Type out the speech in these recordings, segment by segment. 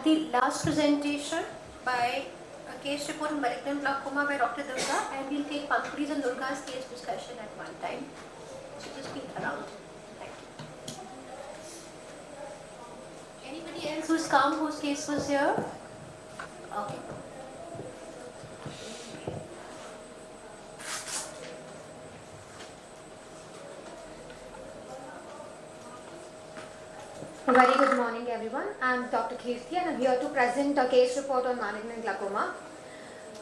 the last presentation by a case report on malignant glaucoma by Dr. Durga, and we'll take Pankuri's and Durga's case discussion at one time. So just be around. Thank you. Anybody else who's come whose case was here? Okay. A very good morning everyone. I am Dr. Keerthi and I am here to present a case report on malignant glaucoma.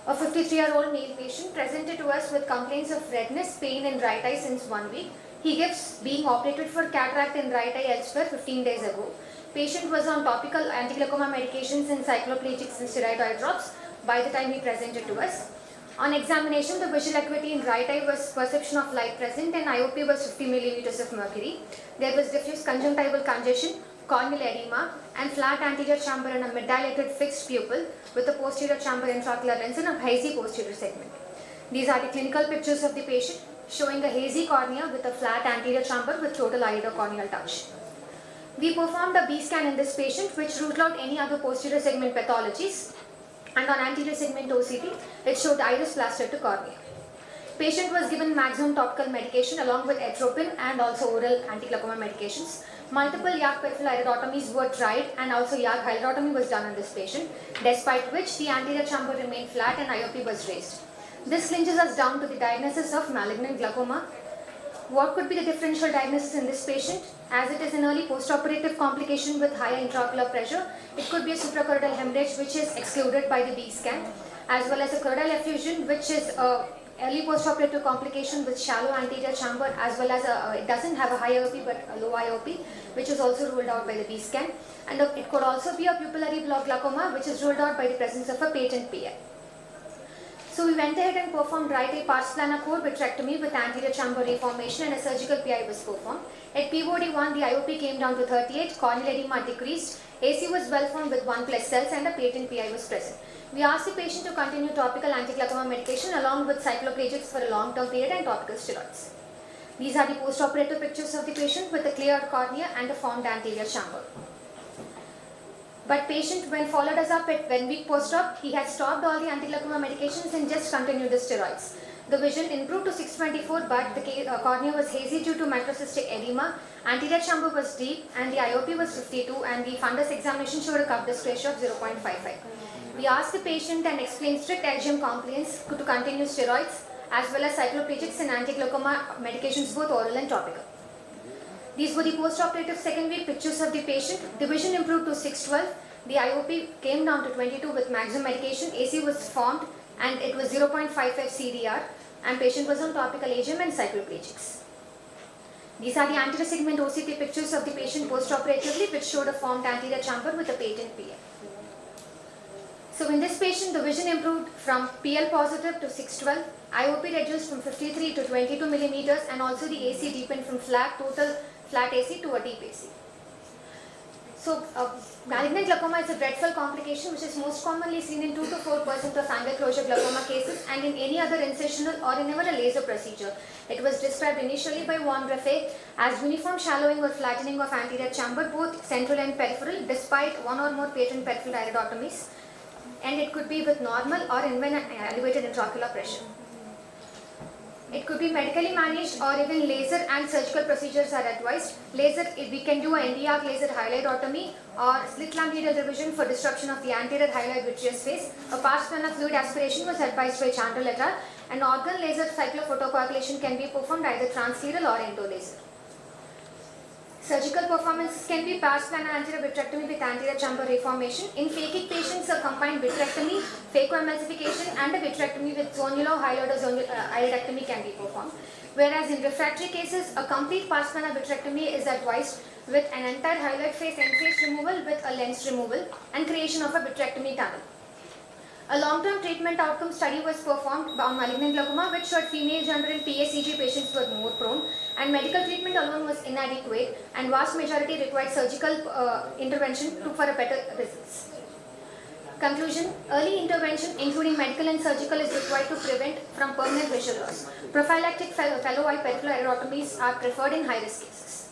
A 53-year-old male patient presented to us with complaints of redness, pain in right eye since 1 week. He gives being operated for cataract in right eye elsewhere 15 days ago. Patient was on topical anti-glaucoma medications and cycloplegics and steroid eye drops by the time he presented to us. On examination, the visual acuity in right eye was perception of light present and IOP was 50 millimeters of mercury. There was diffuse conjunctival congestion, corneal edema and flat anterior chamber and a mid-dilated fixed pupil with a posterior chamber intraocular lens and a hazy posterior segment. These are the clinical pictures of the patient showing a hazy cornea with a flat anterior chamber with total iridocorneal touch. We performed a B scan in this patient which ruled out any other posterior segment pathologies, and on anterior segment OCT it showed iris plaster to cornea. Patient was given maximum topical medication along with atropine and also oral anti-glaucoma medications. Multiple YAG peripheral iridotomies were tried and also YAG hyalerotomy was done on this patient, despite which the anterior chamber remained flat and IOP was raised. This links us down to the diagnosis of malignant glaucoma. What could be the differential diagnosis in this patient? As it is an early postoperative complication with higher intraocular pressure, it could be a suprachoroidal hemorrhage which is excluded by the B scan, as well as a choroidal effusion which is a early postoperative complication with shallow anterior chamber, as well as it doesn't have a high IOP but a low IOP, which is also ruled out by the B scan. And it could also be a pupillary block glaucoma which is ruled out by the presence of a patent PI. So we went ahead and performed right eye pars plana core vitrectomy with anterior chamber reformation and a surgical PI was performed. At POD1 the IOP came down to 38, corneal edema decreased, AC was well formed with 1+ cells and a patent PI was present. We asked the patient to continue topical anti-glaucoma medication along with cycloplegics for a long-term period and topical steroids. These are the post-operative pictures of the patient with a cleared cornea and a formed anterior chamber. But patient, when followed us up at 1 week post-op, he had stopped all the anti-glaucoma medications and just continued the steroids. The vision improved to 624, but the cornea was hazy due to microcystic edema, anterior chamber was deep and the IOP was 52 and the fundus examination showed a cup disc ratio of 0.55. We asked the patient and explained strict LGM compliance to continue steroids as well as cycloplegics and anti-glaucoma medications both oral and topical. These were the post-operative 2nd week pictures of the patient. The vision improved to 612. The IOP came down to 22 with maximum medication. AC was formed and it was 0.55 CDR and patient was on topical AGM and cycloplegics. These are the anterior segment OCT pictures of the patient post-operatively which showed a formed anterior chamber with a patent PI. So in this patient, the vision improved from PL positive to 612, IOP reduced from 53 to 22 millimeters, and also the AC deepened from total flat AC to a deep AC. So malignant glaucoma is a dreadful complication which is most commonly seen in 2 to 4% of angle closure glaucoma cases and in any other incisional or in even a laser procedure. It was described initially by von Raffet as uniform shallowing or flattening of anterior chamber, both central and peripheral, despite 1 or more patent peripheral iridotomies. And it could be with normal or even elevated intraocular pressure. It could be medically managed or even laser and surgical procedures are advised. Laser, we can do an NDR laser hyaloidotomy or slit lamp needle revision for disruption of the anterior hyaloid vitreous phase. A pars plana fluid aspiration was advised by Chandra et al. And organ laser cyclophotocoagulation can be performed either transscleral or endolaser. Surgical performances can be pars plana anterior vitrectomy with anterior chamber reformation. In phakic patients, a combined vitrectomy, phacoemulsification and a vitrectomy with zonulo-hyaloidectomy can be performed. Whereas in refractory cases, a complete pars plana vitrectomy is advised with an entire hyaloid face end face removal with a lens removal and creation of a vitrectomy tunnel. A long-term treatment outcome study was performed on malignant glaucoma which showed female gender and PACG patients were more prone and medical treatment alone was inadequate and vast majority required surgical intervention for a better results. Conclusion, early intervention including medical and surgical is required to prevent from permanent visual loss. Prophylactic fellow eye peripheral iridotomies are preferred in high-risk cases.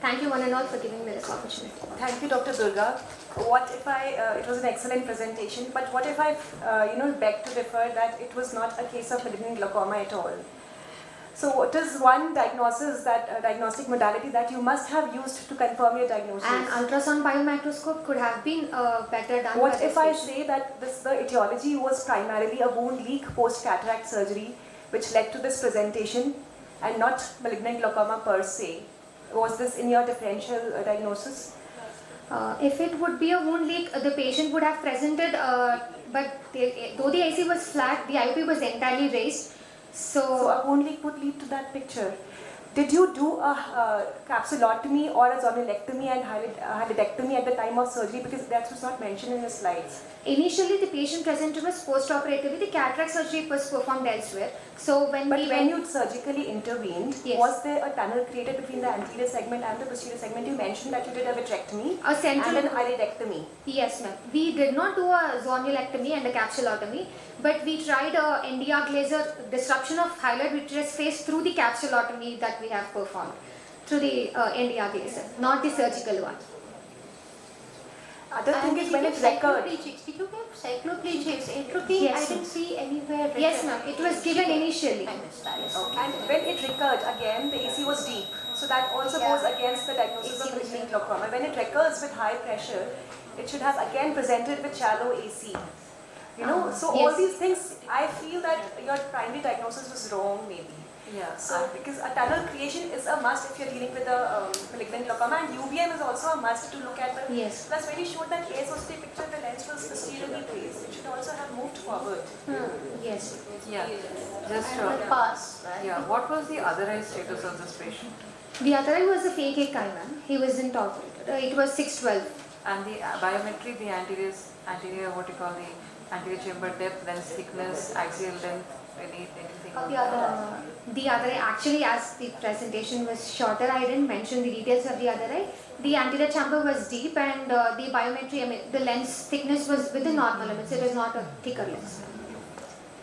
Thank you one and all for giving me this opportunity. Thank you, Dr. Durga. What if it was an excellent presentation, but what if I, beg to differ that it was not a case of malignant glaucoma at all? So what is one diagnostic modality that you must have used to confirm your diagnosis? An ultrasound biomicroscope could have been better done. What if I say that the etiology was primarily a wound leak post-cataract surgery, which led to this presentation, and not malignant glaucoma per se? Was this in your differential diagnosis? If it would be a wound leak, the patient would have presented, though the AC was flat, the IOP was entirely raised. So a wound leak would lead to that picture. Did you do a capsulotomy or a zonulectomy and hydidectomy at the time of surgery? Because that was not mentioned in the slides. Initially, the patient presented was post-operatively. The cataract surgery was performed elsewhere. So when you surgically intervened, yes. Was there a tunnel created between the anterior segment and the posterior segment? You mentioned that you did a vitrectomy and an hydidectomy. Yes, ma'am. We did not do a zonulectomy and a capsulotomy, but we tried a NDR laser disruption of hyaloid vitreous phase through the capsulotomy that we have performed through the NDR laser, not the surgical one. Other thing is when it recurred. Did you give cycloplegics? Entropy? Yes, I didn't see anywhere. Yes, ma'am. It was given initially. I missed that. Okay. And when it recurred again, the AC was deep. So that also goes against the diagnosis of malignant glaucoma. When it recurs with high pressure, it should have again presented with shallow AC. So all these things, I feel that your primary diagnosis was wrong maybe. Yeah. So because a tunnel creation is a must if you're dealing with a malignant glaucoma, and UVM is also a must to look at the. Yes. Plus when you showed that AIOCMT picture, the lens was posteriorly placed. It should also have moved forward. Yes. Yeah. Just And the pass, right? yeah. What was the other eye status of this patient? The other eye was a fake eye, ma'am. He wasn't operated. It was 612. And the biometry, the anterior, what you call the anterior chamber depth, lens thickness, axial length, anything. The other eye, actually, as the presentation was shorter, I didn't mention the details of the other eye. The anterior chamber was deep, and the biometry, the lens thickness was within normal limits. It was not a thicker lens.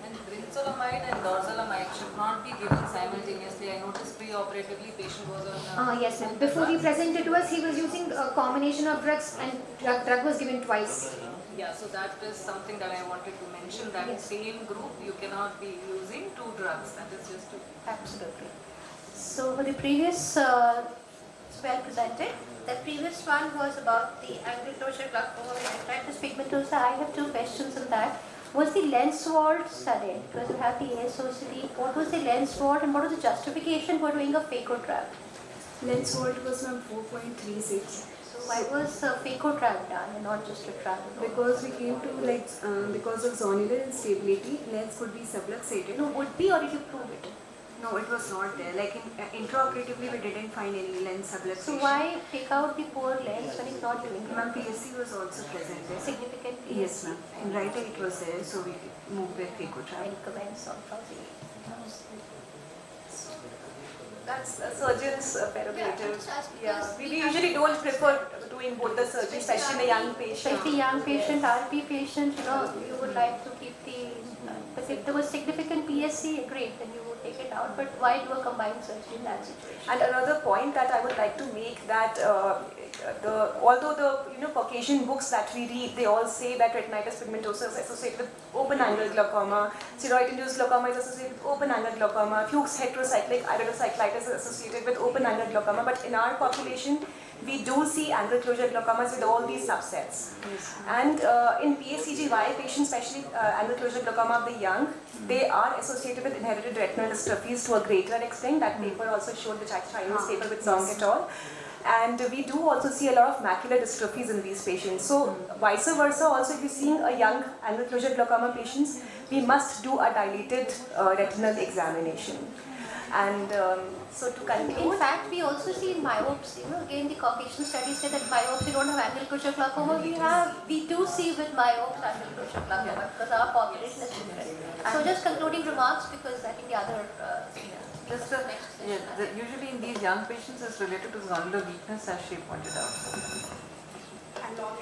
And brinzolamide and dorzolamide should not be given simultaneously. I noticed pre-operatively patient was on. Yes, ma'am. Before he presented to us, he was using a combination of drugs, and drug was given twice. Yeah, so that is something that I wanted to mention. That Yes. same group you cannot be using two drugs. That is just to. Absolutely. So for the previous, it's well presented. The previous one was about the angle closure glaucoma with retinitis pigmentosa. I have two questions on that. Was the lens wall studied? Does it have the AIOCMT? What was the lens wall and what was the justification for doing a phacotrap? Lens volt was from 4.36. So why was a phacotrap done and not just a trap? Because we came to because of zonular instability, lens could be subluxated. No, would be, or did you prove it? No, it was not there. Like intraoperatively, we didn't find any lens subluxation. So why take out the poor lens when it's not doing Ma'am, PSC was also present there. significant? Yes, ma'am. In right eye it was there, so we moved with phacotrap. Any comments on the That's a surgeon's prerogative. Yeah, We usually don't prefer doing both the surgery, especially in a young patient. especially young patient, RP patient, you would like to keep the, but if there was significant PSC, great, then you would take it out, but why do a combined surgery in that situation? And another point that I would like to make that although the Caucasian books that we read, they all say that retinitis pigmentosa is associated with open angle glaucoma, steroid-induced glaucoma is associated with open angle glaucoma, Fuchs heterocyclic iridocyclitis is associated with open angle glaucoma, but in our population, we do see angle closure glaucomas with all these subsets. Yes. And in PACGY patients, especially angle closure glaucoma of the young, they are associated with inherited retinal dystrophies to a greater extent. That paper also showed the Chinese paper with Song et al. And we do also see a lot of macular dystrophies in these patients. So vice versa, also if you're seeing a young angle closure glaucoma patients, we must do a dilated retinal examination. And so to conclude, In fact, we also see in myopes, again the Caucasian studies say that myopes, we don't have angle closure glaucoma, we do see with myopes angle closure glaucoma because our population is different. So just concluding remarks because I think the other, Just usually in these young patients, it's related to zonular weakness, as she pointed out. And long